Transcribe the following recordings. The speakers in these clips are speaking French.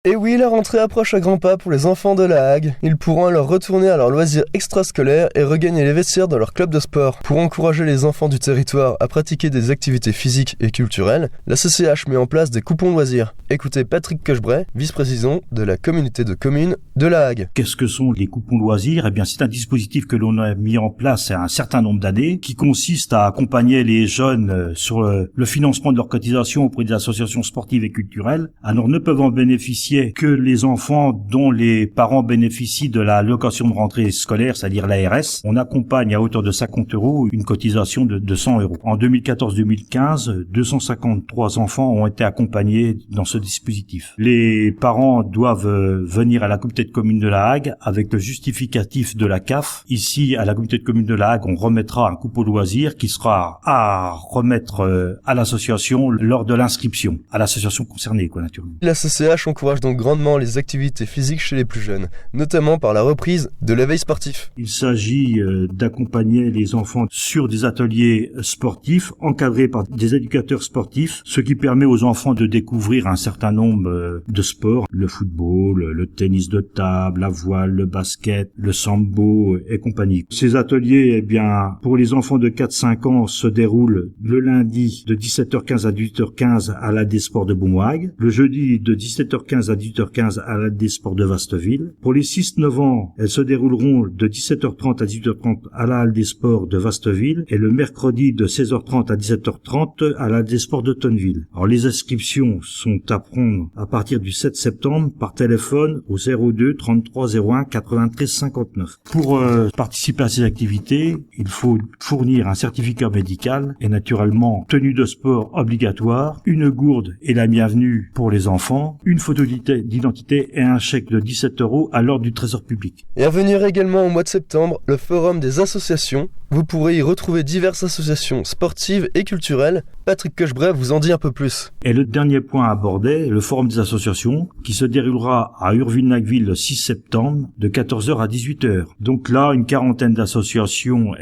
Et oui, la rentrée approche à grands pas pour les enfants de la Hague. Ils pourront alors retourner à leurs loisirs extrascolaires et regagner les vestiaires dans leur club de sport. Pour encourager les enfants du territoire à pratiquer des activités physiques et culturelles, la CCH met en place des coupons loisirs. Écoutez Patrick Cochebray, vice-président de la communauté de communes de la Hague. Qu'est-ce que sont les coupons loisirs ? Eh bien, c'est un dispositif que l'on a mis en place il y a un certain nombre d'années, qui consiste à accompagner les jeunes sur le financement de leur cotisation auprès des associations sportives et culturelles. Alors, ne peuvent en bénéficier que les enfants dont les parents bénéficient de la location de rentrée scolaire, c'est-à-dire l'ARS. On accompagne à hauteur de 50 € une cotisation de 100 €. En 2014-2015, 253 enfants ont été accompagnés dans ce dispositif. Les parents doivent venir à la communauté de communes de la Hague avec le justificatif de la CAF. Ici, à la communauté de communes de la Hague, on remettra un coupon loisir qui sera à remettre à l'association lors de l'inscription, à l'association concernée, naturellement. La CCH encourage donc grandement les activités physiques chez les plus jeunes, notamment par la reprise de l'éveil sportif. Il s'agit d'accompagner les enfants sur des ateliers sportifs encadrés par des éducateurs sportifs, ce qui permet aux enfants de découvrir un certain nombre de sports, le football, le tennis de table, la voile, le basket, le sambo et compagnie. Ces ateliers, eh bien, pour les enfants de 4-5 ans, se déroulent le lundi de 17h15 à 18h15 à l'AD des Sports de Beaumoag, le jeudi de 17h15 à 18h15 à l'AD des Sports de Vasteville. Pour les 6-9 ans, elles se dérouleront de 17h30 à 18h30 à la Halle des Sports de Vasteville et le mercredi de 16h30 à 17h30 à la Halle des Sports de Tonneville. Alors les inscriptions sont à prendre à partir du 7 septembre par téléphone au 02 33 01 93 59. Pour participer à ces activités, il faut fournir un certificat médical et naturellement tenue de sport obligatoire, une gourde et la bienvenue pour les enfants, une photo d'identité et un chèque de 17 € à l'ordre du Trésor public. Et à venir également au mois de septembre, le forum des associations. Vous pourrez y retrouver diverses associations sportives et culturelles. Patrick Cochebray vous en dit un peu plus. Et le dernier point à aborder, le forum des associations, qui se déroulera à Urville-Nacqueville le 6 septembre, de 14h à 18h. Donc là, une quarantaine d'associations,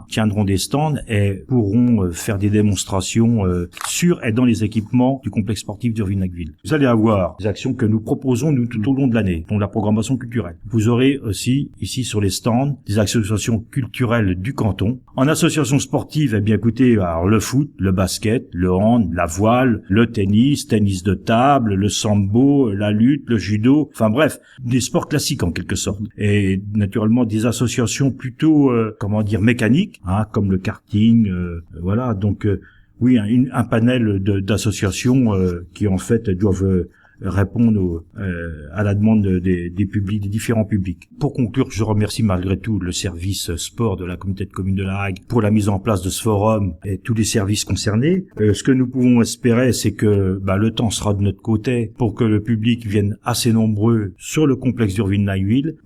tiendront des stands et pourront faire des démonstrations sur et dans les équipements du complexe sportif d'Urville-Nacqueville. Vous allez avoir des actions que nous proposons, nous, tout au long de l'année, dont la programmation culturelle. Vous aurez aussi, ici, sur les stands, des associations culturelles du canton. En association sportive, écoutez, alors le foot, le basket, le hand, la voile, le tennis de table, le sambo, la lutte, le judo, enfin bref, des sports classiques en quelque sorte. Et naturellement des associations plutôt, mécaniques, comme le karting, voilà. Donc oui, un panel d'associations qui en fait doivent répondre à la demande des publics, des différents publics. Pour conclure, je remercie malgré tout le service sport de la communauté de communes de la Hague pour la mise en place de ce forum et tous les services concernés. Ce que nous pouvons espérer, c'est que le temps sera de notre côté pour que le public vienne assez nombreux sur le complexe d'Urville-Nacqueville.